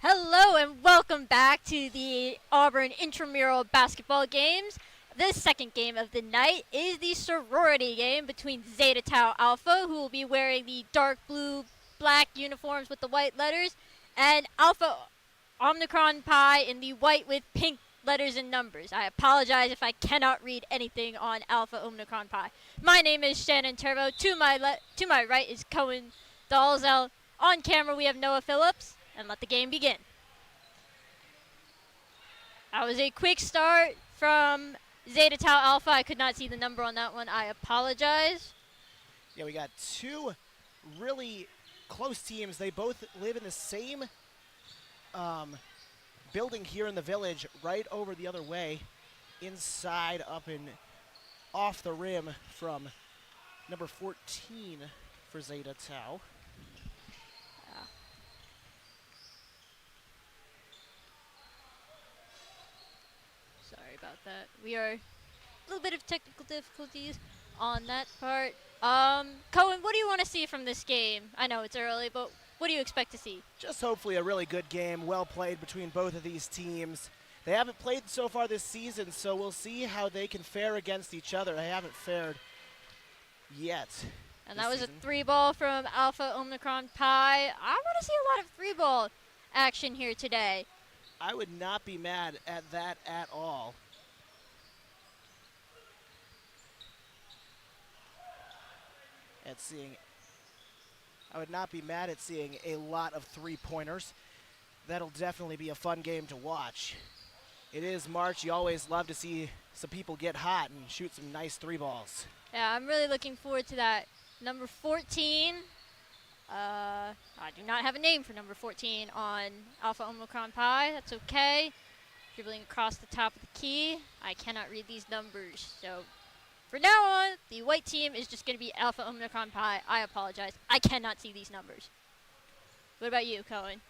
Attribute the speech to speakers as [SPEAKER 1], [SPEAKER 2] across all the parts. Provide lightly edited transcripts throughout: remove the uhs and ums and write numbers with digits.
[SPEAKER 1] Hello and welcome back to the Auburn Intramural basketball games. The second game of the night is the sorority game between Zeta Tau Alpha, who will be wearing the dark blue black uniforms with the white letters, and Alpha Omicron Pi in the white with pink letters and numbers. I apologize if I cannot read anything on Alpha Omicron Pi. My name is Shannon Turbo. To my right is Cohen Dalzell. On camera we have Noah Phillips. And let the game begin. That was a quick start from Zeta Tau Alpha. I could not see the number on that one. I apologize.
[SPEAKER 2] Yeah, we got two really close teams. They both live in the same building here in the village, right over the other way, inside up and off the rim from number 14 for Zeta Tau.
[SPEAKER 1] Sorry about that. We are a little bit of technical difficulties on that part. Cohen, what do you want to see from this game? I know it's early, but what do you expect to see?
[SPEAKER 2] Just hopefully a really good game, well played between both of these teams. They haven't played so far this season, so we'll see how they can fare against each other. They haven't fared yet.
[SPEAKER 1] And that was a three ball from Alpha Omicron Pi. I want to see a lot of three ball action here today.
[SPEAKER 2] I would not be mad at that at all. I would not be mad at seeing a lot of three-pointers. That'll definitely be a fun game to watch. It is March. You always love to see some people get hot and shoot some nice three balls.
[SPEAKER 1] Yeah, I'm really looking forward to that. Number 14. I do not have a name for number 14 on Alpha Omicron Pi. That's okay. Dribbling across the top of the key. I cannot read these numbers. So for now on, the white team is just going to be Alpha Omicron Pi. I apologize. I cannot see these numbers. What about you, Cohen?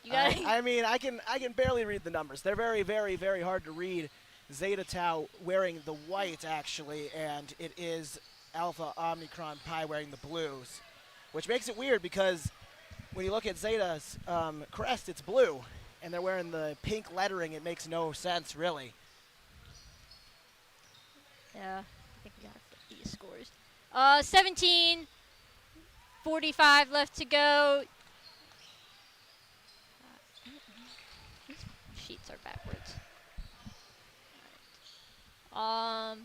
[SPEAKER 1] You got
[SPEAKER 2] I can barely read the numbers. They're very, very, very hard to read. Zeta Tau wearing the white, actually, and it is Alpha Omicron Pi wearing the blues, which makes it weird because when you look at Zeta's crest, it's blue, and they're wearing the pink lettering. It makes no sense, really.
[SPEAKER 1] Yeah, I think we got to flip these scores. 17, 45 left to go. These sheets are backwards. All right.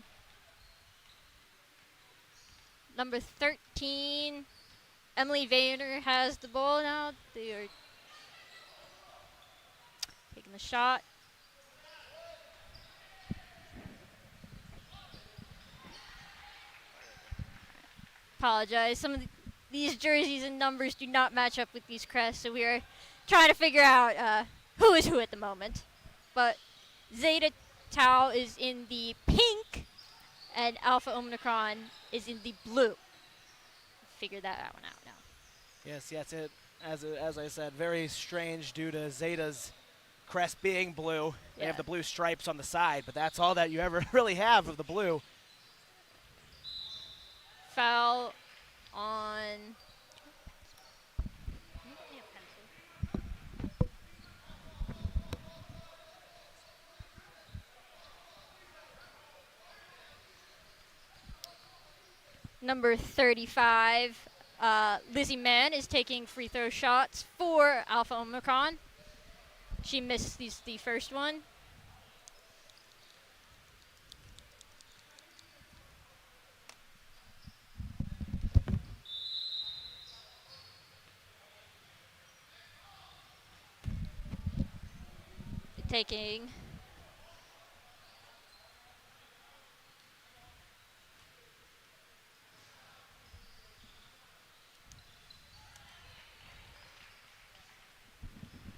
[SPEAKER 1] Number 13, Emily Vayner has the ball now. They are taking the shot. Apologize. Some of these jerseys and numbers do not match up with these crests, so we are trying to figure out who is who at the moment. But Zeta Tau is in the pink, and Alpha Omicron is in the blue. Figure that one out now.
[SPEAKER 2] Yes, as I said, very strange due to Zeta's crest being blue. They have the blue stripes on the side, but that's all that you ever really have of the blue.
[SPEAKER 1] Foul on number 35. Lizzie Mann is taking free throw shots for Alpha Omicron. She missed the first one. Taking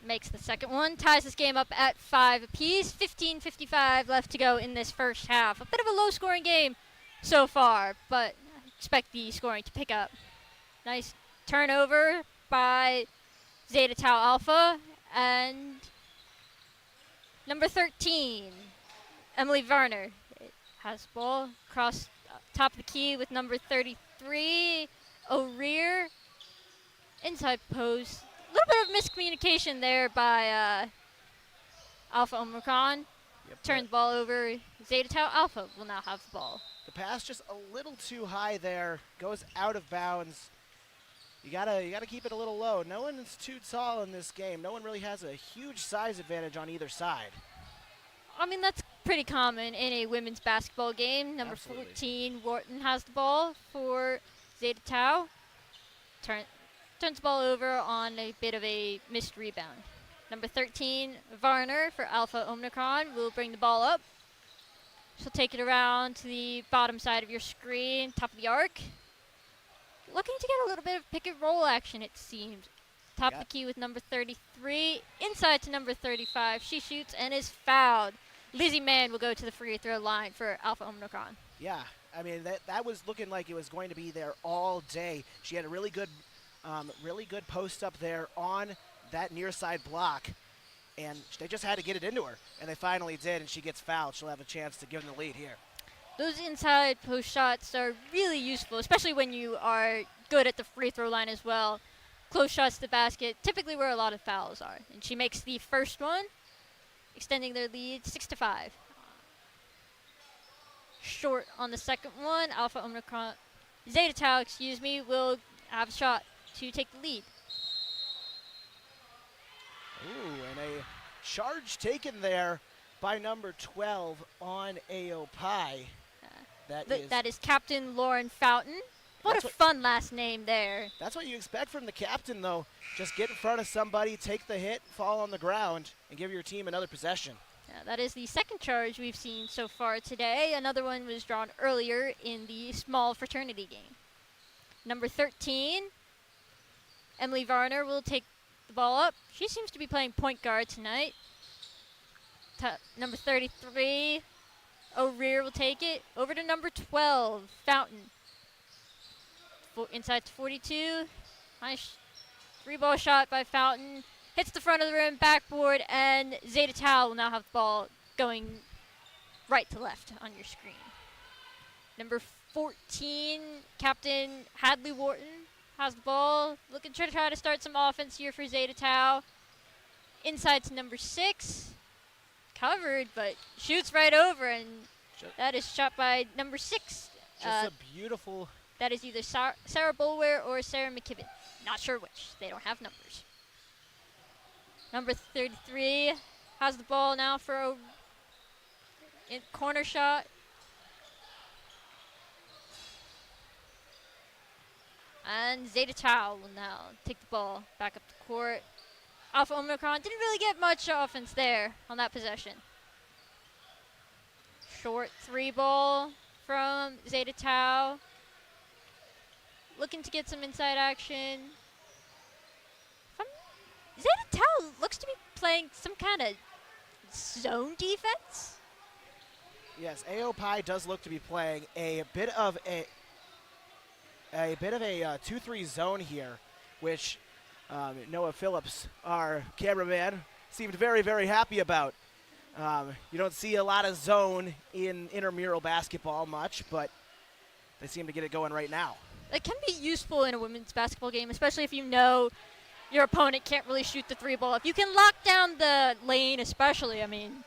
[SPEAKER 1] makes the second one, ties this game up at 5 apiece. 15:55 left to go in this first half. A bit of a low-scoring game so far, but I expect the scoring to pick up. Nice turnover by Zeta Tau Alpha, and number 13, Emily Varner, has ball across top of the key with number 33, O'Rear. Inside post. little bit of miscommunication there by Alpha Omicron.
[SPEAKER 2] Yep,
[SPEAKER 1] Turns the ball over. Zeta Tau Alpha will now have the ball.
[SPEAKER 2] the pass just a little too high there. Goes out of bounds. You gotta keep it a little low. No one is too tall in this game. No one really has a huge size advantage on either side.
[SPEAKER 1] I mean, that's pretty common in a women's basketball game. Number
[SPEAKER 2] Absolutely.
[SPEAKER 1] 14, Wharton has the ball for Zeta Tau. Turns the ball over on a bit of a missed rebound. Number 13, Varner for Alpha Omicron will bring the ball up. She'll take it around to the bottom side of your screen, top of the arc. Looking to get a little bit of pick and roll action, it seems. Top of the key with number 33. Inside to number 35. She shoots and is fouled. Lizzie Mann will go to the free throw line for Alpha Omicron.
[SPEAKER 2] Yeah, I mean, that was looking like it was going to be there all day. She had a really good post up there on that near side block, and they just had to get it into her, and they finally did, and she gets fouled. She'll have a chance to give them the lead here.
[SPEAKER 1] Those inside post shots are really useful, especially when you are good at the free throw line as well. Close shots to the basket, typically where a lot of fouls are. And she makes the first one, extending their lead 6-5. Short on the second one. Alpha Omicron, Zeta Tau, will have a shot to take the lead.
[SPEAKER 2] Ooh, and a charge taken there by number 12 on AOPI.
[SPEAKER 1] That is Captain Lauren Fountain. What a fun last name there.
[SPEAKER 2] That's what you expect from the captain, though. Just get in front of somebody, take the hit, fall on the ground, and give your team another possession.
[SPEAKER 1] Yeah, that is the second charge we've seen so far today. Another one was drawn earlier in the small fraternity game. Number 13, Emily Varner will take the ball up. She seems to be playing point guard tonight. Number 33, O'Rear will take it. Over to number 12, Fountain. Inside to 42. Nice three-ball shot by Fountain. Hits the front of the rim, backboard, and Zeta Tau will now have the ball going right to left on your screen. Number 14, Captain Hadley Wharton has the ball. Looking to try to start some offense here for Zeta Tau. Inside to number 6. Covered, but shoots right over, and that is shot by number 6.
[SPEAKER 2] Just a beautiful...
[SPEAKER 1] That is either Sarah Bulwer or Sarah McKibben. Not sure which. They don't have numbers. Number 33 has the ball now for a corner shot. And Zeta Tau will now take the ball back up the court. Alpha Omicron didn't really get much offense there on that possession. Short three ball from Zeta Tau. Looking to get some inside action. Zeta Tau looks to be playing some kind of zone defense.
[SPEAKER 2] Yes, AOPI does look to be playing a bit of a 2-3 zone here, which Noah Phillips, our cameraman, seemed very, very happy about. You don't see a lot of zone in intramural basketball much, but they seem to get it going right now.
[SPEAKER 1] It can be useful in a women's basketball game, especially if you know your opponent can't really shoot the three ball. If you can lock down the lane especially, I mean,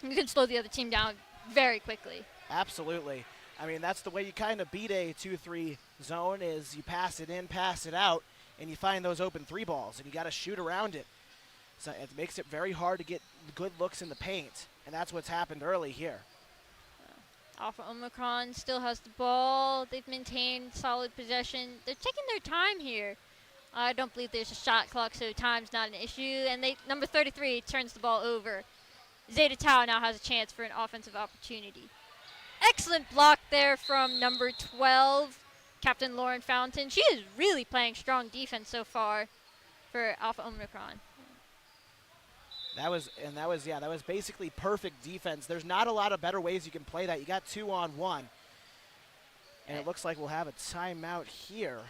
[SPEAKER 1] you can slow the other team down very quickly.
[SPEAKER 2] Absolutely. I mean, that's the way you kind of beat a 2-3 zone is you pass it in, pass it out, and you find those open three balls, and you got to shoot around it. So it makes it very hard to get good looks in the paint, and that's what's happened early here.
[SPEAKER 1] Alpha Omicron still has the ball. They've maintained solid possession. They're taking their time here. I don't believe there's a shot clock, so time's not an issue. And number 33 turns the ball over. Zeta Tau now has a chance for an offensive opportunity. Excellent block there from number 12, Captain Lauren Fountain. She is really playing strong defense so far for Alpha Omicron.
[SPEAKER 2] That was basically perfect defense. There's not a lot of better ways you can play that. You got 2-on-1. And it looks like we'll have a timeout here.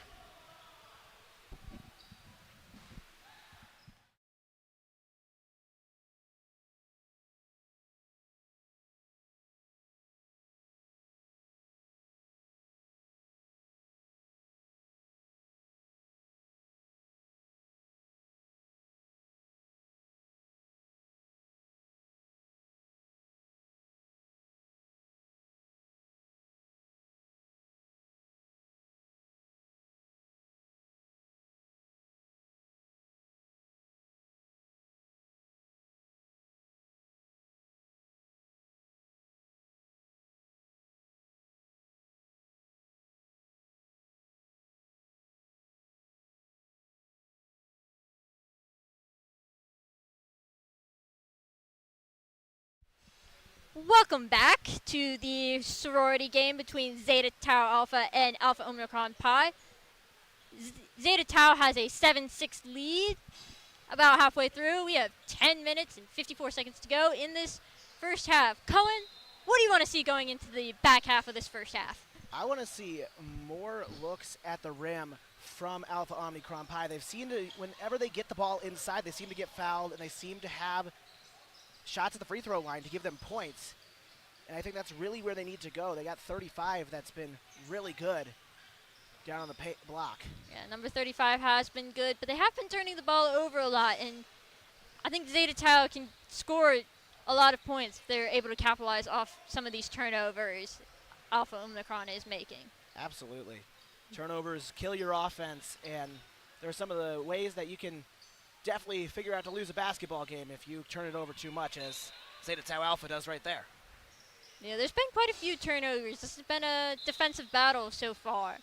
[SPEAKER 1] Welcome back to the sorority game between Zeta Tau Alpha and Alpha Omicron Pi. Zeta Tau has a 7-6 lead. About halfway through, we have 10 minutes and 54 seconds to go in this first half. Cohen, what do you want to see going into the back half of this first half?
[SPEAKER 2] I want to see more looks at the rim from Alpha Omicron Pi. They've seemed to, whenever they get the ball inside, they seem to get fouled, and they seem to have shots at the free throw line to give them points. And I think that's really where they need to go. They got 35 that's been really good down on the block.
[SPEAKER 1] Yeah, number 35 has been good, but they have been turning the ball over a lot, and I think Zeta Tau can score a lot of points if they're able to capitalize off some of these turnovers Alpha Omicron is making.
[SPEAKER 2] Absolutely. Turnovers kill your offense, and there are some of the ways that you can definitely figure out to lose a basketball game if you turn it over too much, as Zeta Tau Alpha does right there.
[SPEAKER 1] Yeah, there's been quite a few turnovers. This has been a defensive battle so far.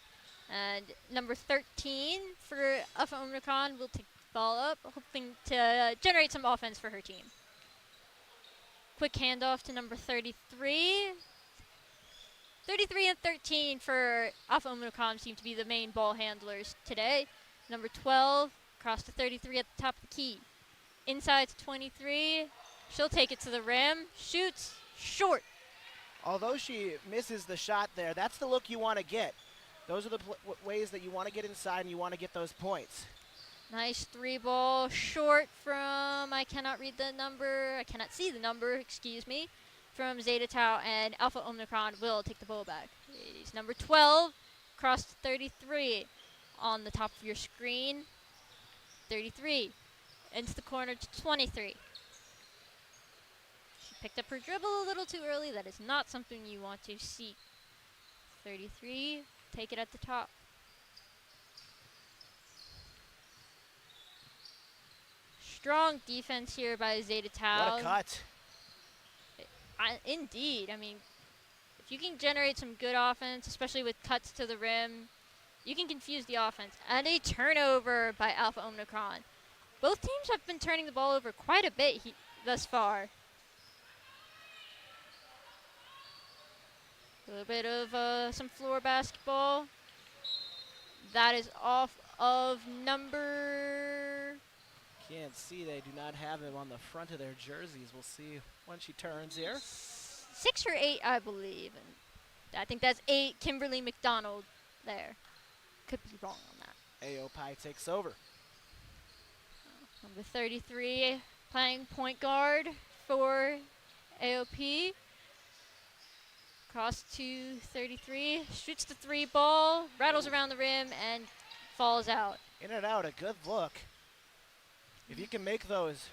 [SPEAKER 1] And number 13 for Alpha Omicron will take the ball up, hoping to generate some offense for her team. Quick handoff to number 33. 33 and 13 for Alpha Omicron seem to be the main ball handlers today. Number 12, across to 33 at the top of the key. Inside to 23. She'll take it to the rim. Shoots short.
[SPEAKER 2] Although she misses the shot there, that's the look you want to get. Those are the ways that you want to get inside and you want to get those points.
[SPEAKER 1] Nice three ball, short from, I cannot read the number, I cannot see the number, excuse me, from Zeta Tau, and Alpha Omicron will take the ball back. It's number 12, across to 33 on the top of your screen. 33, into the corner to 23. She picked up her dribble a little too early. That is not something you want to see. 33. Take it at the top. Strong defense here by Zeta Tau.
[SPEAKER 2] What a cut.
[SPEAKER 1] Indeed. I mean, if you can generate some good offense, especially with cuts to the rim, you can confuse the offense. And a turnover by Alpha Omicron. Both teams have been turning the ball over quite a bit thus far. A little bit of some floor basketball. That is off of number...
[SPEAKER 2] Can't see, they do not have him on the front of their jerseys. We'll see when she turns here.
[SPEAKER 1] 6 or 8, I believe. And I think that's 8, Kimberly McDonald there. Could be wrong on that.
[SPEAKER 2] AO Pi takes over.
[SPEAKER 1] Number 33 playing point guard for AOP. Cross to 33, shoots the three ball, rattles around the rim, and falls out.
[SPEAKER 2] In and out, a good look. If you can make those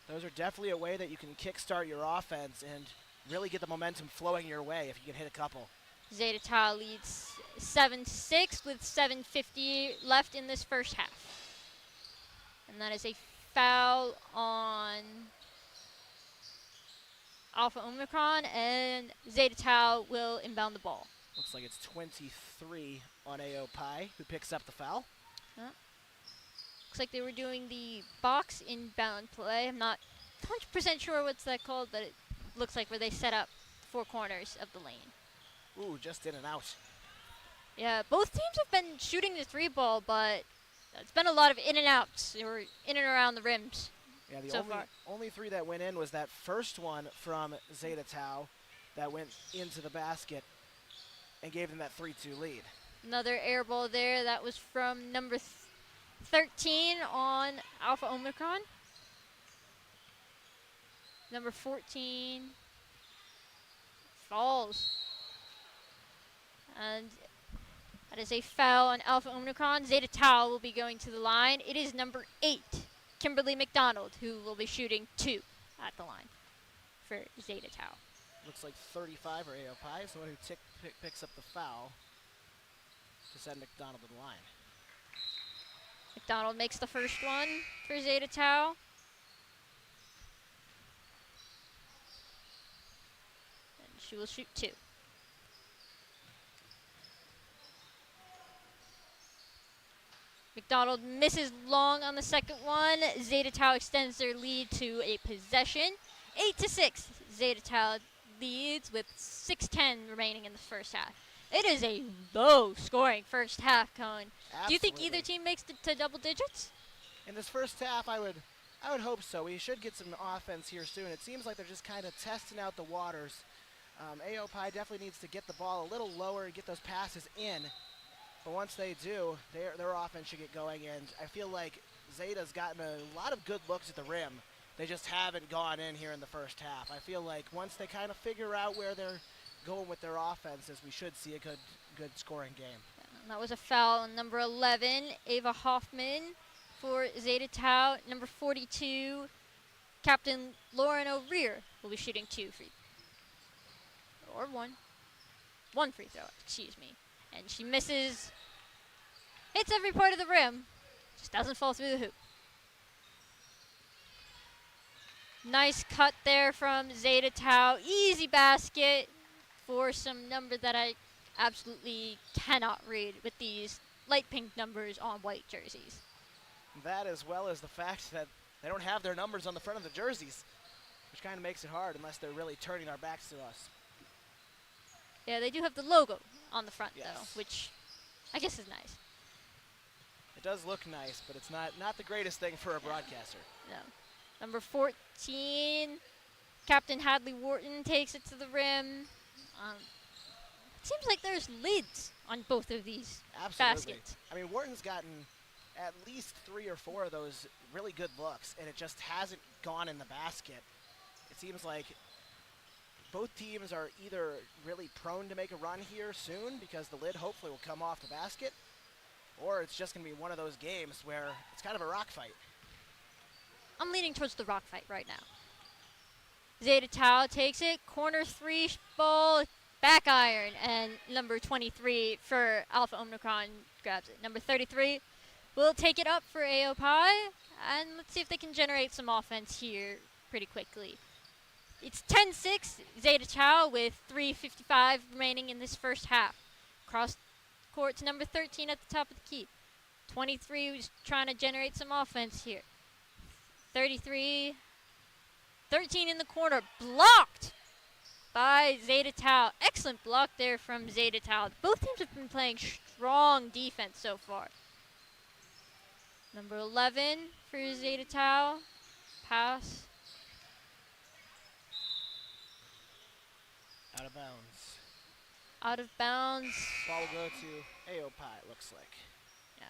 [SPEAKER 2] are definitely a way that you can kickstart your offense and really get the momentum flowing your way if you can hit a couple.
[SPEAKER 1] Zeta Tau leads 7-6 with 7:50 left in this first half. And that is a foul on Alpha Omicron, and Zeta Tau will inbound the ball.
[SPEAKER 2] Looks like it's 23 on AO Pi, who picks up the foul.
[SPEAKER 1] Looks like they were doing the box inbound play. I'm not 100% sure what's that called, but it looks like where they set up 4 corners of the lane.
[SPEAKER 2] Ooh, just in and out.
[SPEAKER 1] Yeah, both teams have been shooting the three ball, but it's been a lot of in and outs, or in and around the rims.
[SPEAKER 2] Yeah, the
[SPEAKER 1] so far.
[SPEAKER 2] only 3 that went in was that first one from Zeta Tau that went into the basket and gave them that 3-2 lead.
[SPEAKER 1] Another air ball there. That was from number 13 on Alpha Omicron. Number 14 falls. And that is a foul on Alpha Omicron. Zeta Tau will be going to the line. It is number 8. Kimberly McDonald, who will be shooting 2 at the line for Zeta Tau.
[SPEAKER 2] Looks like 35 or AO Pi is the one who picks up the foul to send McDonald to the line.
[SPEAKER 1] McDonald makes the first one for Zeta Tau. And she will shoot 2. McDonald misses long on the second one. Zeta Tau extends their lead to a possession. 8-6. Zeta Tau leads with 6:10 remaining in the first half. It is a low-scoring first half, Cohen.
[SPEAKER 2] Absolutely.
[SPEAKER 1] Do you think either team makes it to double digits?
[SPEAKER 2] In this first half, I would hope so. We should get some offense here soon. It seems like they're just kind of testing out the waters. AOPI definitely needs to get the ball a little lower and get those passes in. But once they do, their offense should get going. And I feel like Zeta's gotten a lot of good looks at the rim. They just haven't gone in here in the first half. I feel like once they kind of figure out where they're going with their offenses, we should see a good scoring game.
[SPEAKER 1] And that was a foul on number 11, Ava Hoffman for Zeta Tau. Number 42, Captain Lauren O'Rear will be shooting one free throw, excuse me. And she misses, hits every part of the rim, just doesn't fall through the hoop. Nice cut there from Zeta Tau. Easy basket for some number that I absolutely cannot read with these light pink numbers on white jerseys.
[SPEAKER 2] That, as well as the fact that they don't have their numbers on the front of the jerseys, which kind of makes it hard unless they're really turning our backs to us.
[SPEAKER 1] Yeah, they do have the logo on the front,
[SPEAKER 2] yes,
[SPEAKER 1] though, which I guess is nice.
[SPEAKER 2] It does look nice, but it's not the greatest thing for a broadcaster.
[SPEAKER 1] No. Number 14, Captain Hadley Wharton takes it to the rim. It seems like there's lids on both of these baskets.
[SPEAKER 2] I mean, Wharton's gotten at least 3 or 4 of those really good looks, and it just hasn't gone in the basket. It seems like both teams are either really prone to make a run here soon because the lid hopefully will come off the basket, or it's just going to be one of those games where it's kind of a rock fight.
[SPEAKER 1] I'm leaning towards the rock fight right now. Zeta Tau takes it, corner 3 ball, back iron, and number 23 for Alpha Omicron grabs it. Number 33 will take it up for AOPI, and let's see if they can generate some offense here pretty quickly. It's 10-6, Zeta Tau with 3:55 remaining in this first half. Cross court to number 13 at the top of the key. 23 was trying to generate some offense here. 33, 13 in the corner, blocked by Zeta Tau. Excellent block there from Zeta Tau. Both teams have been playing strong defense so far. Number 11 for Zeta Tau. Pass.
[SPEAKER 2] Out of bounds.
[SPEAKER 1] Out of bounds.
[SPEAKER 2] Ball will go to AOPI, it looks like.
[SPEAKER 1] Yeah.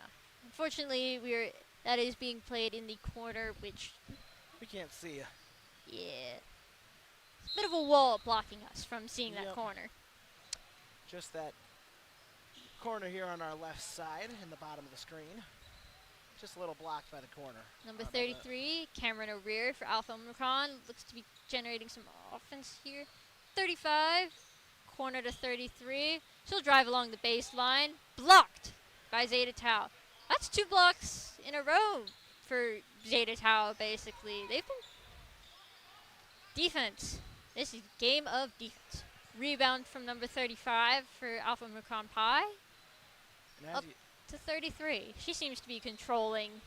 [SPEAKER 1] Unfortunately, that is being played in the corner, which
[SPEAKER 2] we can't see.
[SPEAKER 1] Yeah. It's a bit of a wall blocking us from seeing that corner.
[SPEAKER 2] Just that corner here on our left side in the bottom of the screen. Just a little blocked by the corner.
[SPEAKER 1] Number 33, Cameron O'Rear for Alpha Omicron. Looks to be generating some offense here. 35, corner to 33. She'll drive along the baseline. Blocked by Zeta Tau. That's 2 blocks in a row for Zeta Tau, basically. They've been defense. This is a game of defense. Rebound from number 35 for Alpha Omicron Pi. Up to 33. She seems to be controlling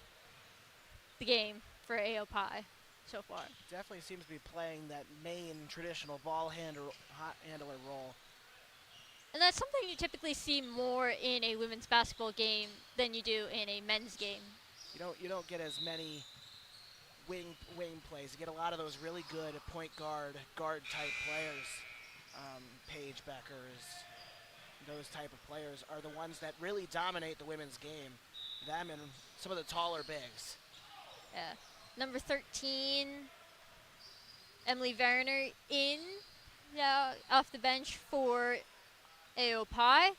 [SPEAKER 1] the game for AOPI so far.
[SPEAKER 2] Definitely seems to be playing that main traditional ball handler role.
[SPEAKER 1] And that's something you typically see more in a women's basketball game than you do in a men's game.
[SPEAKER 2] You don't get as many wing plays. You get a lot of those really good point guard type players. Paige Beckers, those type of players are the ones that really dominate the women's game. Them and some of the taller bigs.
[SPEAKER 1] Yeah. Number 13, Emily Werner in off the bench for AOPI.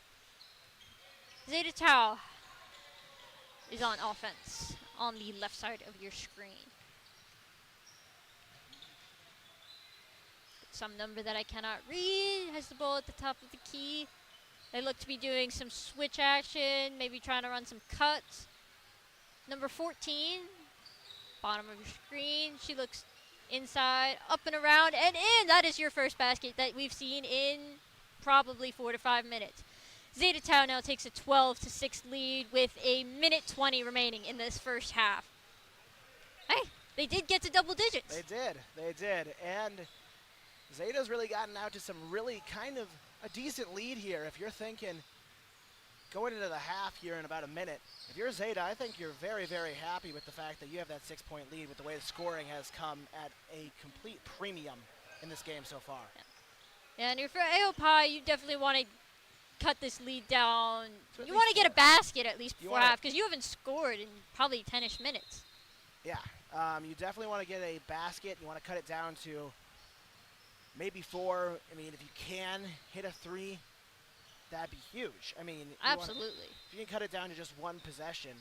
[SPEAKER 1] Zeta Tau is on offense on the left side of your screen. Some number that I cannot read has the ball at the top of the key. They look to be doing some switch action, maybe trying to run some cuts. Number 14, bottom of your screen. She looks inside, up and around, and in. That is your first basket that we've seen in probably 4 to 5 minutes. Zeta Tau now takes a 12-6 lead with a minute 20 remaining in this first half. Hey, they did get to double digits.
[SPEAKER 2] They did. And Zeta's really gotten out to some really kind of a decent lead here. If you're thinking going into the half here in about a minute, if you're Zeta, I think you're very, very happy with the fact that you have that 6-point lead with the way the scoring has come at a complete premium in this game so far.
[SPEAKER 1] Yeah, and if you're AOPI, you definitely want to cut this lead down.
[SPEAKER 2] So
[SPEAKER 1] You want to get a basket at least before
[SPEAKER 2] wanna-
[SPEAKER 1] half because you haven't scored in probably 10-ish minutes.
[SPEAKER 2] Yeah, you definitely want to get a basket. You want to cut it down to maybe 4. I mean, if you can hit a 3, that'd be huge. I mean,
[SPEAKER 1] Absolutely.
[SPEAKER 2] if you can cut it down to just 1 possession.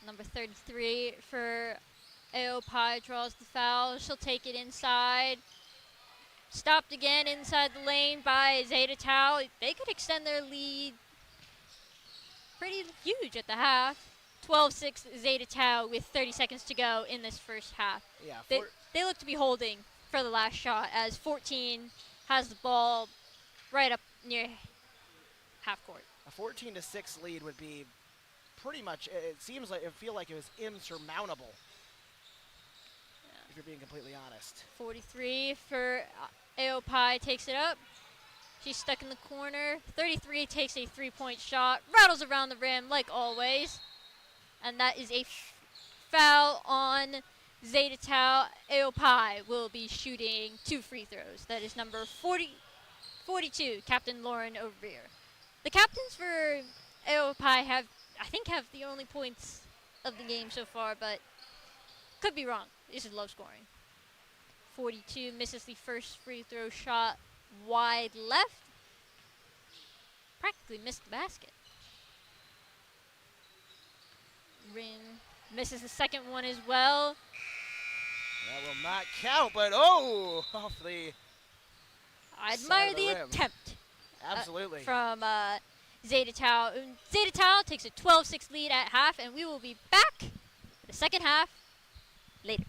[SPEAKER 1] Number 33 for AOPI draws the foul. She'll take it inside. Stopped again inside the lane by Zeta Tau. They could extend their lead pretty huge at the half. 12-6 Zeta Tau with 30 seconds to go in this first half.
[SPEAKER 2] Yeah,
[SPEAKER 1] They look to be holding for the last shot as 14 has the ball right up near half court.
[SPEAKER 2] a 14-6 lead would be pretty much. It seems like it feel like it was insurmountable. If you're being completely honest.
[SPEAKER 1] 43 for AOPI takes it up. She's stuck in the corner. 33 takes a 3-point shot, rattles around the rim like always. And that is a foul on Zeta Tau. AOPI will be shooting 2 free throws. That is number 42, Captain Lauren O'Rear. The captains for AOPI have the only points of the game so far, but could be wrong. This is low scoring. 42 misses the first free throw shot wide left. Practically missed the basket. Rin misses the second one as well.
[SPEAKER 2] That will not count, but off the
[SPEAKER 1] I
[SPEAKER 2] side
[SPEAKER 1] admire
[SPEAKER 2] of the
[SPEAKER 1] the
[SPEAKER 2] rim.
[SPEAKER 1] attempt
[SPEAKER 2] Absolutely.
[SPEAKER 1] from Zeta Tau. Zeta Tau takes a 12-6 lead at half, and we will be back for the second half later.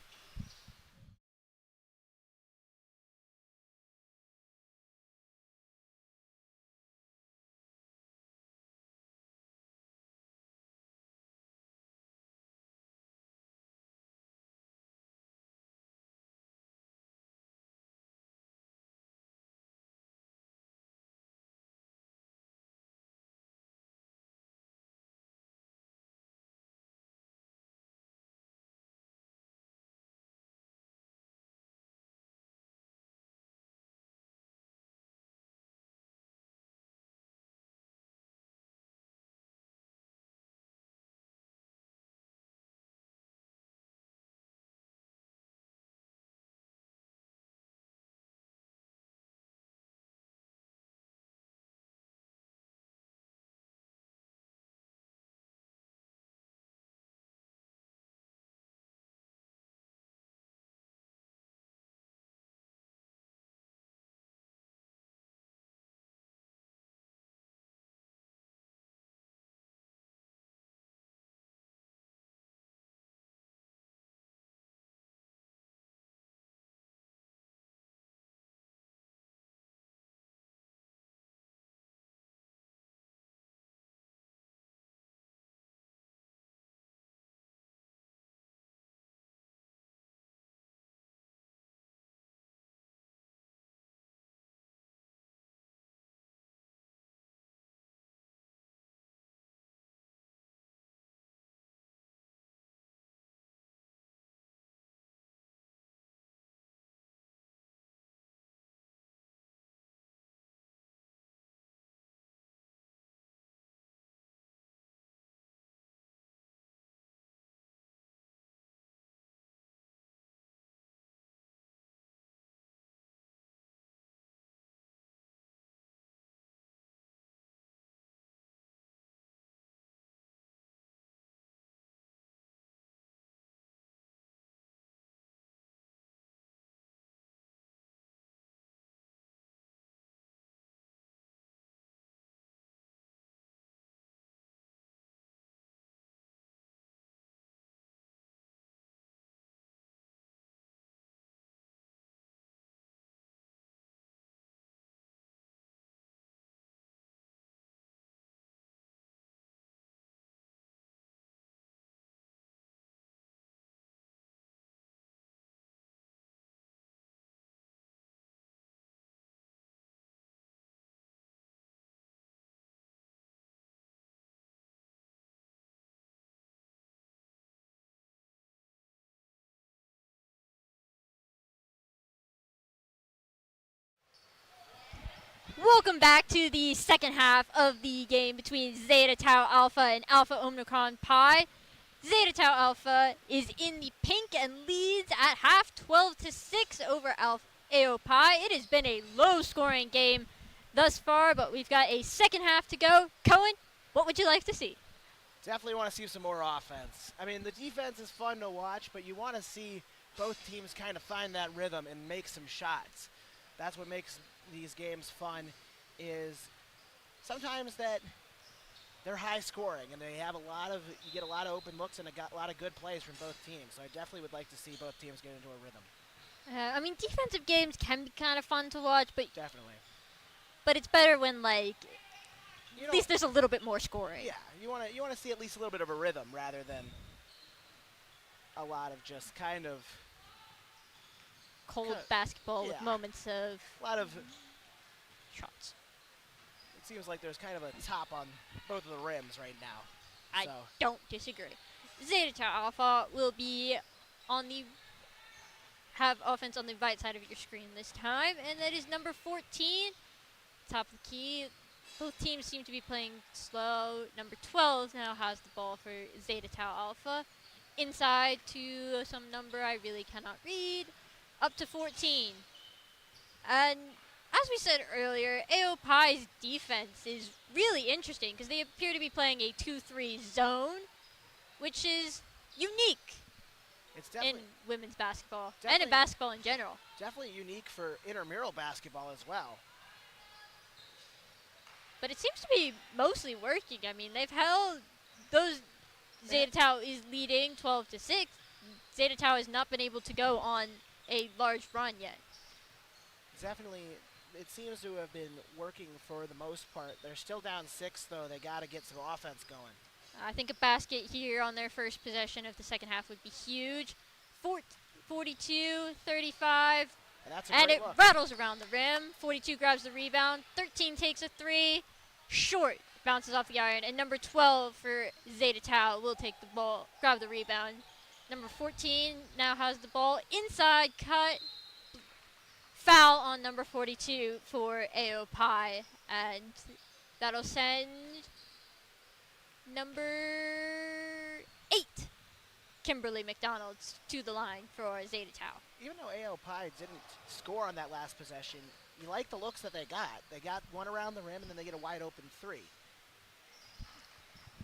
[SPEAKER 1] Welcome back to the second half of the game between Zeta Tau Alpha and Alpha Omicron Pi. Zeta Tau Alpha is in the pink and leads at half 12-6 over Alpha AO Pi. It has been a low-scoring game thus far, but we've got a second half to go. Cohen, what would you like to see?
[SPEAKER 2] Definitely want to see some more offense. I mean, the defense is fun to watch, but you want to see both teams kind of find that rhythm and make some shots. That's what makes these games fun, is sometimes that they're high scoring and they have you get a lot of open looks and a lot of good plays from both teams. So I definitely would like to see both teams get into a rhythm.
[SPEAKER 1] I mean, defensive games can be kind of fun to watch, but
[SPEAKER 2] Definitely.
[SPEAKER 1] But it's better when, like, at least there's a little bit more scoring.
[SPEAKER 2] Yeah, you want to see at least a little bit of a rhythm rather than a lot of just kind of
[SPEAKER 1] cold basketball with moments of
[SPEAKER 2] a lot of
[SPEAKER 1] shots.
[SPEAKER 2] It seems like there's kind of a top on both of the rims right now.
[SPEAKER 1] I don't disagree. Zeta Tau Alpha will be have offense on the right side of your screen this time, and that is number 14, top of the key. Both teams seem to be playing slow. Number 12 now has the ball for Zeta Tau Alpha. Inside to some number I really cannot read. Up to 14. And as we said earlier, AO Pi's defense is really interesting because they appear to be playing a 2-3 zone, which is unique in women's basketball and in basketball in general.
[SPEAKER 2] Definitely unique for intramural basketball as well.
[SPEAKER 1] But it seems to be mostly working. I mean, they've held those. Zeta Tau is leading 12-6. Zeta Tau has not been able to go on a large run yet.
[SPEAKER 2] Definitely, it seems to have been working for the most part. They're still down 6, though. They got to get some offense going.
[SPEAKER 1] I think a basket here on their first possession of the second half would be huge. 42-35. And it rattles around the rim. 42 grabs the rebound. 13 takes a 3. Short. Bounces off the iron. And number 12 for Zeta Tau will take the ball, grab the rebound. Number 14 now has the ball. Inside cut. Foul on number 42 for AO Pi. And that'll send number 8, Kimberly McDonald, to the line for Zeta Tau.
[SPEAKER 2] Even though AO Pi didn't score on that last possession, you like the looks that they got. They got one around the rim, and then they get a wide open 3.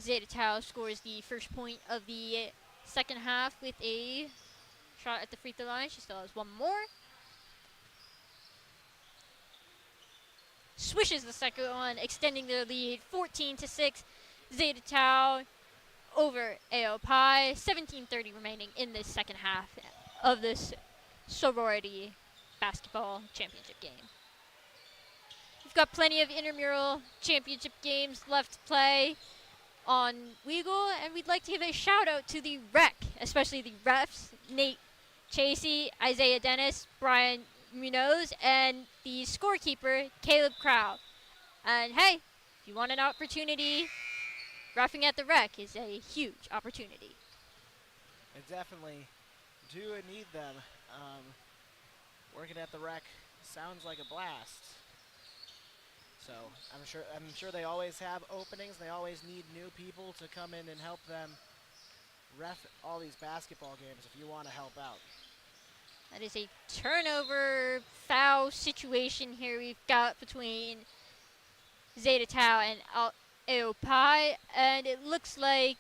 [SPEAKER 1] Zeta Tau scores the first point of the second half with a shot at the free throw line. She still has one more. Swishes the second one, extending their lead 14-6. Zeta Tau over AO Pi. 17:30 remaining in this second half of this sorority basketball championship game. We've got plenty of intramural championship games left to play on WEGL, and we'd like to give a shout out to the rec, especially the refs, Nate Chasey, Isaiah Dennis, Brian Munoz, and the scorekeeper, Caleb Crow. And hey, if you want an opportunity, reffing at the rec is a huge opportunity.
[SPEAKER 2] I definitely do need them. Working at the rec sounds like a blast. So I'm sure they always have openings. They always need new people to come in and help them ref all these basketball games if you want to help out.
[SPEAKER 1] That is a turnover foul situation here we've got between Zeta Tau and AO Pi, and it looks like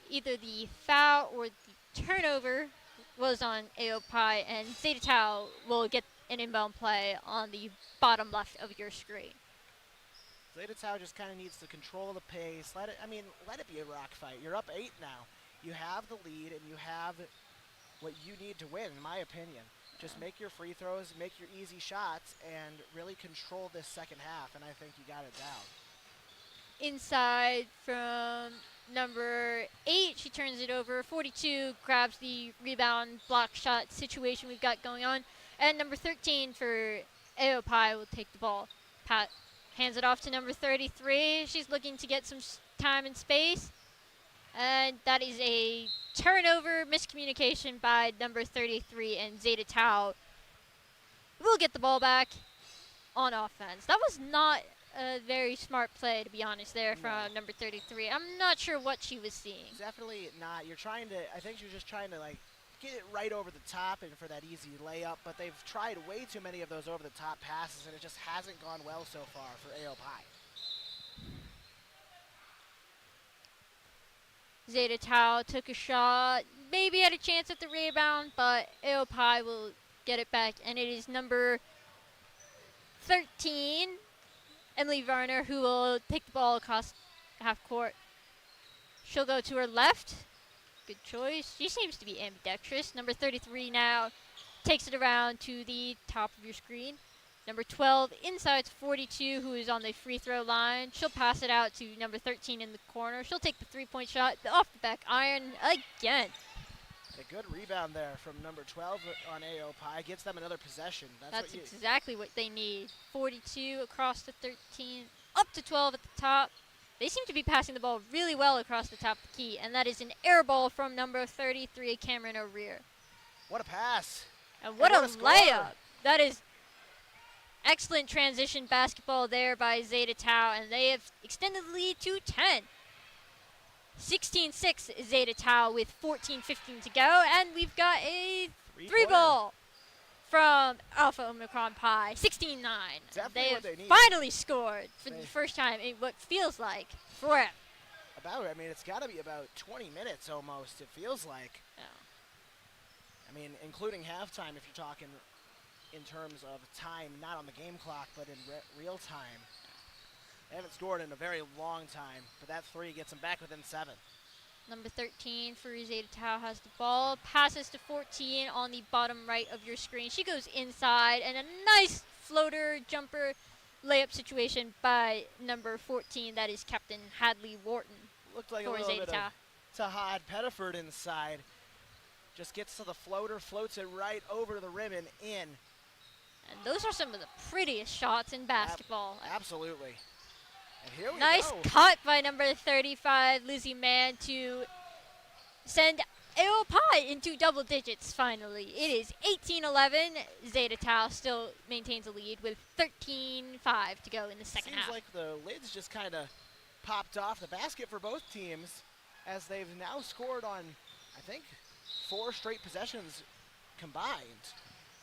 [SPEAKER 1] either the foul or the turnover was on AO Pi, and Zeta Tau will get an inbound play on the bottom left of your screen.
[SPEAKER 2] Zeta Tau just kind of needs to control the pace. Let it be a rock fight. You're up 8 now. You have the lead, and you have what you need to win, in my opinion. Just make your free throws, make your easy shots, and really control this second half, and I think you got it down.
[SPEAKER 1] Inside from number 8, she turns it over. 42 grabs the rebound block shot situation we've got going on. And number 13 for AO Pi will take the ball. Pat hands it off to number 33. She's looking to get some time and space. And that is a turnover, miscommunication by number 33, and Zeta Tau will get the ball back. on offense. That was not a very smart play, to be honest, there
[SPEAKER 2] No.
[SPEAKER 1] from number 33. I'm not sure what she was seeing.
[SPEAKER 2] Definitely not. You're trying to, I think she was just trying to like get it right over the top and for that easy layup, but they've tried way too many of those over the top passes and it just hasn't gone well so far for AO Pi.
[SPEAKER 1] Zeta Tau took a shot, maybe had a chance at the rebound, but AO Pi will get it back, and it is number 13, Emily Varner, who will take the ball across half court. She'll go to her left. Good choice. She seems to be ambidextrous. Number 33 now takes it around to the top of your screen. Number 12 inside 42, who is on the free throw line. She'll pass it out to number 13 in the corner. She'll take the three-point shot off the back iron again.
[SPEAKER 2] A good rebound there from number 12 on AO Pi. Gets them another possession.
[SPEAKER 1] That's exactly what they need. 42 across to 13, up to 12 at the top. They seem to be passing the ball really well across the top of the key, and that is an air ball from number 33, Cameron O'Rear.
[SPEAKER 2] What a pass.
[SPEAKER 1] And what a layup. That is excellent transition basketball there by Zeta Tau, and they have extended the lead to 10. 16-6 Zeta Tau with 14:15 to go, and we've got a three ball from Alpha Omicron Pi, 16-9. They have finally scored for the first time in what feels like forever.
[SPEAKER 2] I mean, it's got to be about 20 minutes almost, it feels like.
[SPEAKER 1] Yeah.
[SPEAKER 2] I mean, including halftime if you're talking in terms of time, not on the game clock, but in real time. They haven't scored in a very long time, but that three gets them back within 7.
[SPEAKER 1] Number 13 for Zeta Tau has the ball, passes to 14 on the bottom right of your screen. She goes inside, and a nice floater jumper layup situation by number 14. That is Captain Hadley Wharton.
[SPEAKER 2] Looked like
[SPEAKER 1] for
[SPEAKER 2] a little
[SPEAKER 1] Zeta
[SPEAKER 2] bit
[SPEAKER 1] Tau.
[SPEAKER 2] of Tahad Pettiford inside. Just gets to the floater, floats it right over the rim and in.
[SPEAKER 1] And those are some of the prettiest shots in basketball.
[SPEAKER 2] Absolutely. And here we
[SPEAKER 1] nice
[SPEAKER 2] go.
[SPEAKER 1] cut by number 35, Lizzie Mann, to send AO Pi into double digits finally. It is 18-11. Zeta Tau still maintains a lead with 13-5 to go in the second half.
[SPEAKER 2] Seems like the lids just kind of popped off the basket for both teams as they've now scored on, I think, 4 straight possessions combined.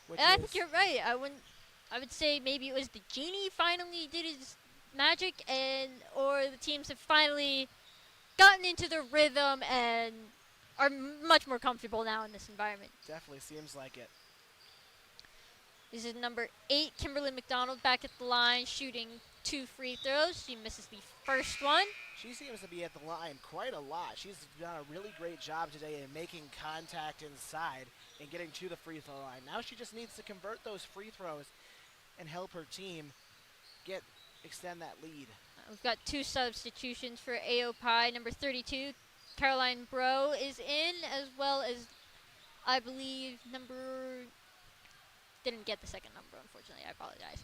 [SPEAKER 1] And I think you're right. I would say maybe it was the Genie finally did his magic, or the teams have finally gotten into the rhythm and are much more comfortable now in this environment.
[SPEAKER 2] Definitely seems like it.
[SPEAKER 1] This is number 8, Kimberly McDonald, back at the line, shooting 2 free throws. She misses the first one.
[SPEAKER 2] She seems to be at the line quite a lot. She's done a really great job today in making contact inside and getting to the free throw line. Now she just needs to convert those free throws and help her team extend that lead.
[SPEAKER 1] We've got 2 substitutions for AO Pi. Number 32, Caroline Bro, is in, as well as, I believe, didn't get the second number, unfortunately. I apologize.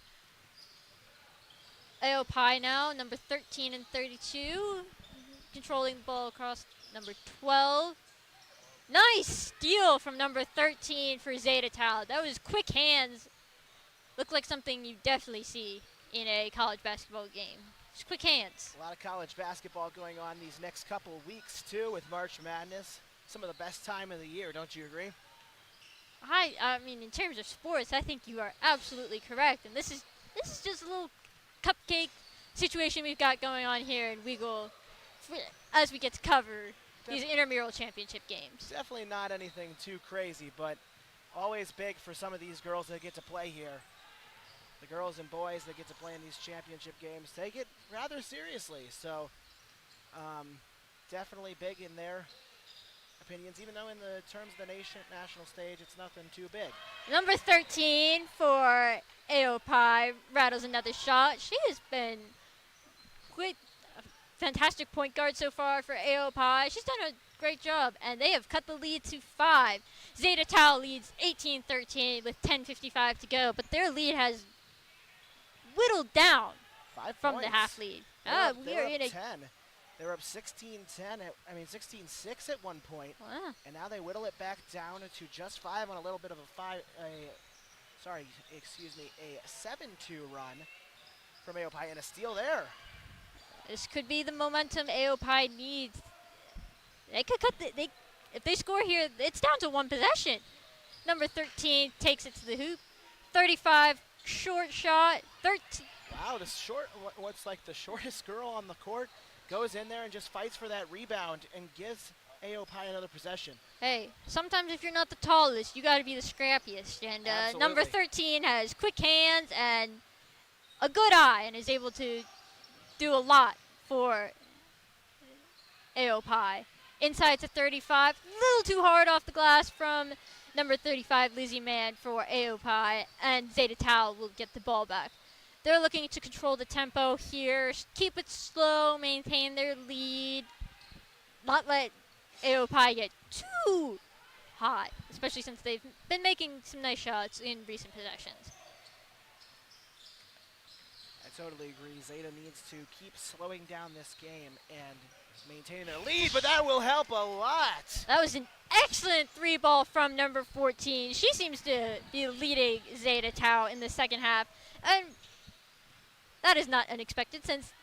[SPEAKER 1] AO Pi now, number 13 and 32, controlling the ball across number 12. Nice steal from number 13 for Zeta Tau. That was quick hands. Looked like something you definitely see in a college basketball game. Just quick hands.
[SPEAKER 2] A lot of college basketball going on these next couple of weeks, too, with March Madness. Some of the best time of the year, don't you agree?
[SPEAKER 1] I mean, in terms of sports, I think you are absolutely correct. And this is just a little cupcake situation we've got going on here in WEGL as we get to cover these intramural championship games.
[SPEAKER 2] Definitely not anything too crazy, but always big for some of these girls that get to play here. The girls and boys that get to play in these championship games take it rather seriously. So definitely big in their opinions, even though in the terms of the national stage, it's nothing too big.
[SPEAKER 1] Number 13 for AO Pi rattles another shot. She has been quite a fantastic point guard so far for AO Pi. She's done a great job, and they have cut the lead to 5. Zeta Tau leads 18-13 with 10:55 to go, but their lead has whittled down
[SPEAKER 2] 5
[SPEAKER 1] from
[SPEAKER 2] points.
[SPEAKER 1] the half lead.
[SPEAKER 2] We are in a 10. They were up 16-6 at one point,
[SPEAKER 1] Wow.
[SPEAKER 2] and now they whittle it back down to just 5 on a little bit of a a 7-2 run from AOPI and a steal there.
[SPEAKER 1] This could be the momentum AOPI needs. They could cut if they score here, it's down to one possession. Number 13 takes it to the hoop. 35 short shot. 13.
[SPEAKER 2] Wow, what's like the shortest girl on the court goes in there and just fights for that rebound and gives AOPI another possession.
[SPEAKER 1] Hey, sometimes if you're not the tallest, you got to be the scrappiest. And number 13 has quick hands and a good eye and is able to do a lot for AOPI. Inside to 35, a little too hard off the glass from number 35, Lizzie Mann for AOPI, and Zeta Tau will get the ball back. They're looking to control the tempo here, keep it slow, maintain their lead, not let AOPI get too hot, especially since they've been making some nice shots in recent possessions.
[SPEAKER 2] I totally agree. Zeta needs to keep slowing down this game and maintaining their lead, but that will help a lot.
[SPEAKER 1] That was an excellent three ball from number 14. She seems to be leading Zeta Tau in the second half, and that is not unexpected since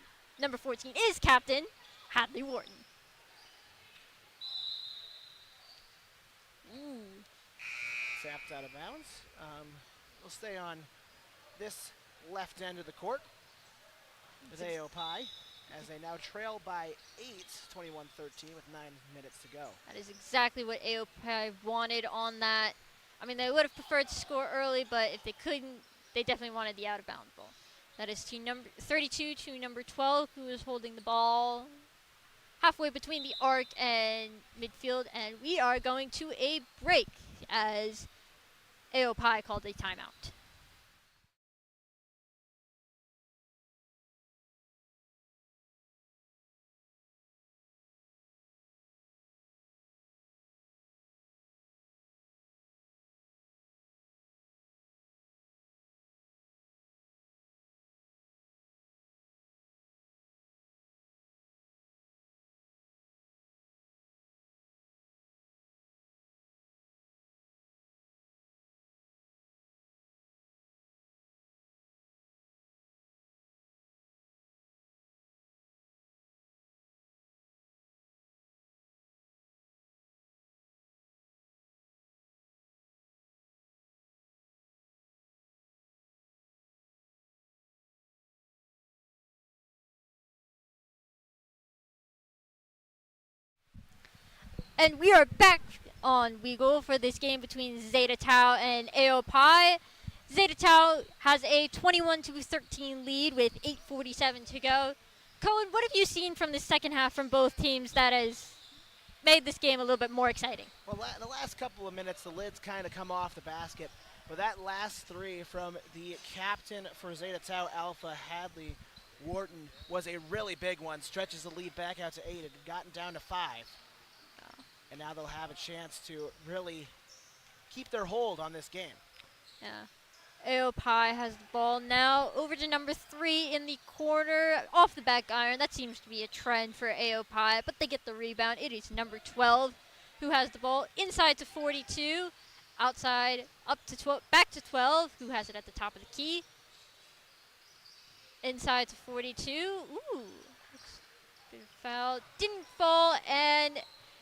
[SPEAKER 1] number 14 is captain Hadley Wharton.
[SPEAKER 2] Zapped out of bounds. We'll stay on this left end of the court with AOPI as they now trail by 8, 21-13 with 9 minutes to go.
[SPEAKER 1] That is exactly what AOPI wanted on that. I mean, they would have preferred to score early, but if they couldn't, they definitely wanted the out-of-bounds ball. That is to number 32 to number 12, who is holding the ball halfway between the arc and midfield, and we are going to a break as AOPI called a timeout. And we are back on WEGL for this game between Zeta Tau and AOPI. Zeta Tau has a 21-13 lead with 8:47 to go. Cohen, what have you seen from the second half from both teams that has made this game a little bit more exciting?
[SPEAKER 2] Well, the last couple of minutes, the lids kind of come off the basket. But that last three from the captain for Zeta Tau Alpha, Hadley Wharton, was a really big one. Stretches the lead back out to 8. It had gotten down to 5. And now they'll have a chance to really keep their hold on this game.
[SPEAKER 1] Yeah. AOPI has the ball now over to number 3 in the corner, off the back iron. That seems to be a trend for AOPI, but they get the rebound. It is number 12 who has the ball inside to 42, outside up to 12, back to 12, who has it at the top of the key. Inside to 42. Ooh, good foul. Didn't fall, and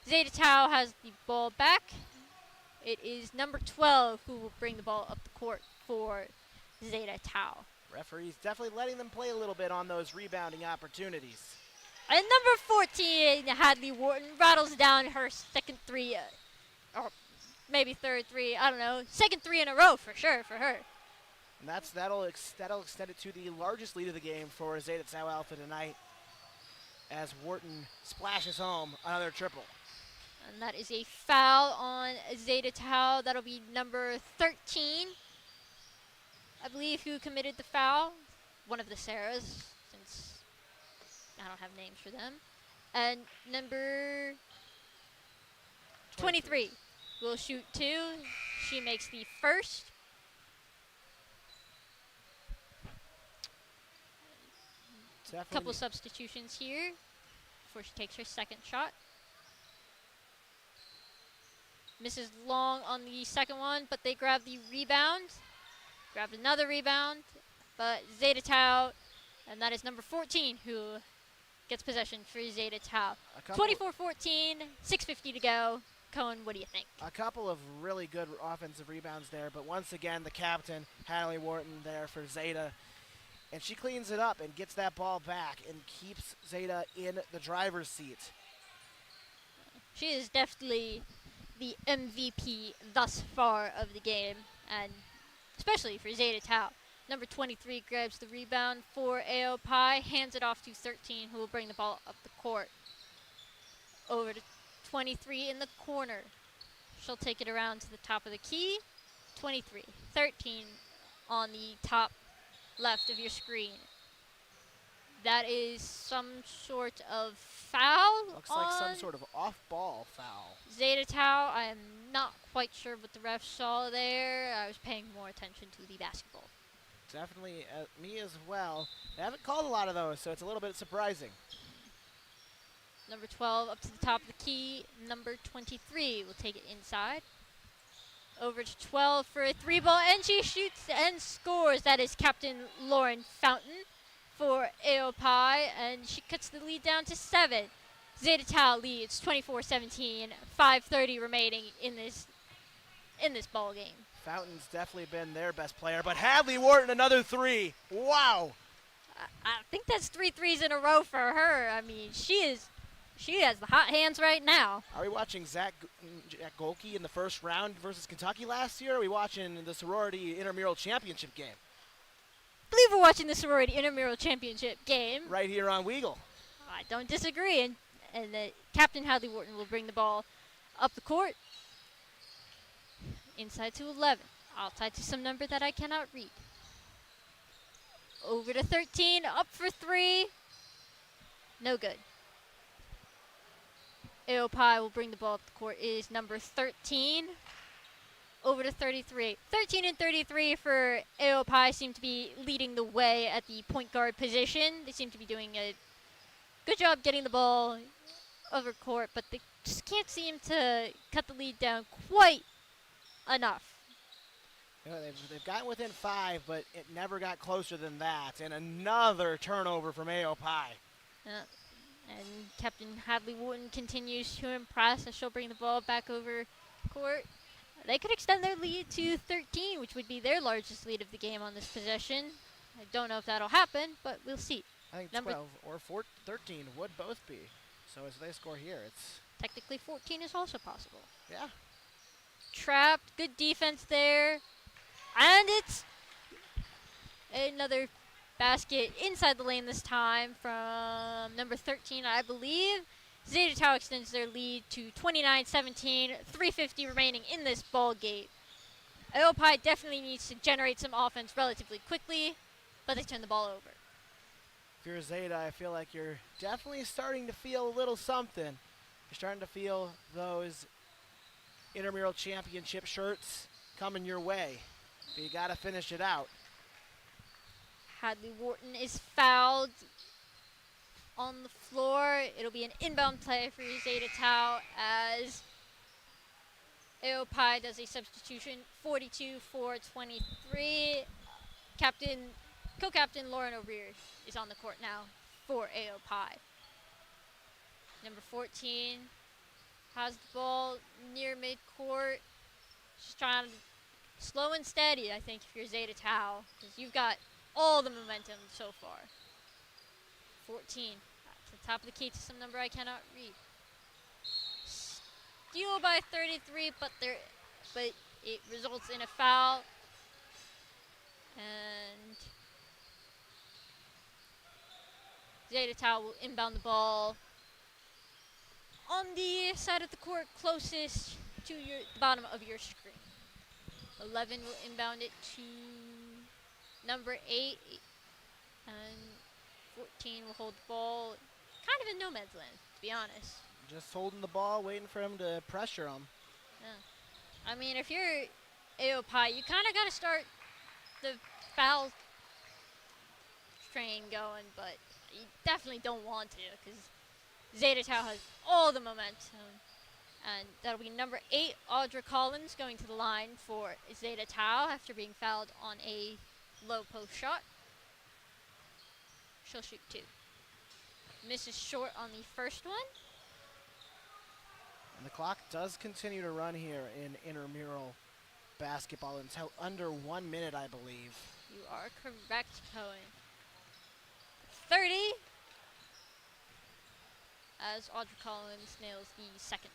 [SPEAKER 1] Zeta Tau has the ball back. It is number 12 who will bring the ball up the court for Zeta Tau.
[SPEAKER 2] Referee's definitely letting them play a little bit on those rebounding opportunities.
[SPEAKER 1] And number 14, Hadley Wharton, rattles down her second three, or maybe third three, I don't know. Second three in a row for sure for her.
[SPEAKER 2] And that'll extend it to the largest lead of the game for Zeta Tau Alpha tonight as Wharton splashes home another triple.
[SPEAKER 1] And that is a foul on Zeta Tau. That'll be number 13, I believe, who committed the foul. One of the Sarahs, since I don't have names for them. And number 23 will shoot 2. She makes the first. Couple substitutions here before she takes her second shot. Mrs. Long on the second one, but they grab the rebound. Grabbed another rebound, but Zeta Tau, and that is number 14 who gets possession for Zeta Tau. 24-14, 6:50 to go. Cohen, what do you think?
[SPEAKER 2] A couple of really good offensive rebounds there, but once again, the captain, Hadley Wharton, there for Zeta. And she cleans it up and gets that ball back and keeps Zeta in the driver's seat.
[SPEAKER 1] She is definitely the MVP thus far of the game, and especially for Zeta Tau. Number 23 grabs the rebound for Aopai, hands it off to 13, who will bring the ball up the court. Over to 23 in the corner. She'll take it around to the top of the key. 23, 13 on the top left of your screen. That is some sort of foul.
[SPEAKER 2] Looks like some sort of off-ball foul.
[SPEAKER 1] Zeta Tau, I am not quite sure what the ref saw there. I was paying more attention to the basketball.
[SPEAKER 2] Definitely me as well. They haven't called a lot of those, so it's a little bit surprising.
[SPEAKER 1] Number 12 up to the top of the key. Number 23 will take it inside. Over to 12 for a 3-ball, and she shoots and scores. That is Captain Lauren Fountain for Aopai, and she cuts the lead down to 7. Zeta Tau leads 24-17, 5:30 remaining in this ball game.
[SPEAKER 2] Fountain's definitely been their best player, but Hadley Wharton, another 3. Wow.
[SPEAKER 1] I think that's 3 threes in a row for her. I mean, she has the hot hands right now.
[SPEAKER 2] Are we watching Jack Golke in the first round versus Kentucky last year? Or are we watching the Sorority Intramural Championship game?
[SPEAKER 1] I believe we're watching the Sorority Intramural Championship game.
[SPEAKER 2] Right here on WEGL.
[SPEAKER 1] I don't disagree, and Captain Hadley Wharton will bring the ball up the court. Inside to 11, outside to some number that I cannot read. Over to 13, up for 3. No good. Aopai will bring the ball up the court. It is number 13. Over to 33. 13 and 33 for Aopai seem to be leading the way at the point guard position. They seem to be doing a good job getting the ball over court, but they just can't seem to cut the lead down quite enough.
[SPEAKER 2] You know, they've gotten within 5, but it never got closer than that. And another turnover from Aopai.
[SPEAKER 1] And Captain Hadley Wharton continues to impress as she'll bring the ball back over court. They could extend their lead to 13, which would be their largest lead of the game on this possession. I don't know if that'll happen, but we'll see.
[SPEAKER 2] I think
[SPEAKER 1] Number
[SPEAKER 2] 12 or 13 would both be. So as they score here, it's...
[SPEAKER 1] Technically 14 is also possible.
[SPEAKER 2] Yeah.
[SPEAKER 1] Trapped, good defense there. And it's another basket inside the lane this time from number 13, I believe. Zeta Tau extends their lead to 29-17, 3:50 remaining in this ball game. Aopai definitely needs to generate some offense relatively quickly, but they turn the ball over.
[SPEAKER 2] If you're Zeta, I feel like you're definitely starting to feel a little something. You're starting to feel those intramural championship shirts coming your way. But you got to finish it out.
[SPEAKER 1] Hadley Wharton is fouled on the floor. It'll be an inbound play for Zeta Tau as Aopai does a substitution. 42-23. Co-captain Lauren O'Rear is on the court now for Aopai. Number 14 has the ball near midcourt. She's trying to slow and steady, I think, if you're Zeta Tau, because you've got all the momentum so far. 14 at the top of the key to some number I cannot read. Steal by 33, but it results in a foul. And Zeta Tau will inbound the ball on the side of the court closest to the bottom of your screen. 11 will inbound it to number 8, and 14 will hold the ball kind of in no man's land, to be honest.
[SPEAKER 2] Just holding the ball, waiting for him to pressure him.
[SPEAKER 1] Yeah. I mean, if you're Aopai, you kind of got to start the foul train going, but you definitely don't want to, because Zeta Tau has all the momentum. And that'll be number 8, Audra Collins, going to the line for Zeta Tau after being fouled on a low post shot. She'll shoot 2. Misses short on the first one.
[SPEAKER 2] And the clock does continue to run here in intramural basketball until under 1 minute, I believe.
[SPEAKER 1] You are correct, Cohen. 30, as Audra Collins nails the second.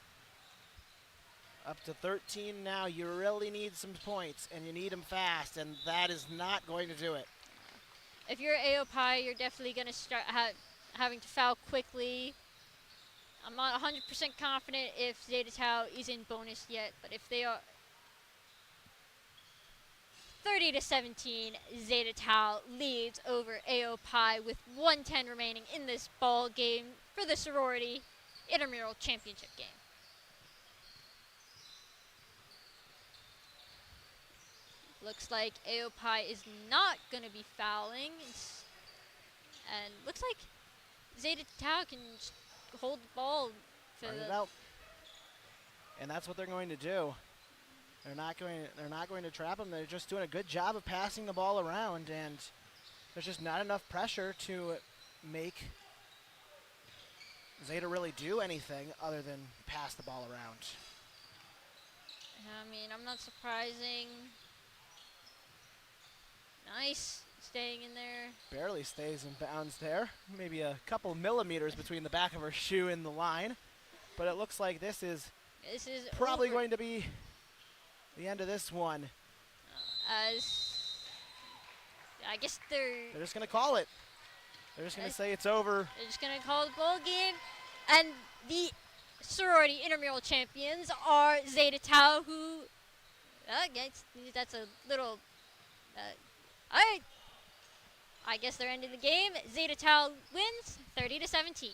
[SPEAKER 2] Up to 13 now. You really need some points, and you need them fast, and that is not going to do it.
[SPEAKER 1] If you're AOPI, you're definitely going to start having to foul quickly. I'm not 100% confident if Zeta Tau is in bonus yet, but if they are, 30-17, Zeta Tau leads over AOPI with 1:10 remaining in this ball game for the Sorority Intramural Championship game. Looks like AOPI is not going to be fouling, and looks like Zeta Tau can just hold the ball for
[SPEAKER 2] Run it out. And that's what they're going to do. They're not going to trap them. They're just doing a good job of passing the ball around, and there's just not enough pressure to make Zeta really do anything other than pass the ball around.
[SPEAKER 1] I mean, I'm not surprising. Nice, staying in there.
[SPEAKER 2] Barely stays in bounds there. Maybe a couple millimeters between the back of her shoe and the line. But it looks like this is probably going to be the end of this one.
[SPEAKER 1] As I guess they're
[SPEAKER 2] just going to call it. They're just going to say it's over.
[SPEAKER 1] They're just going to call the ball game. And the Sorority Intramural Champions are Zeta Tau, who, that's a little, I guess they're ending the game. Zeta Tau wins 30-17.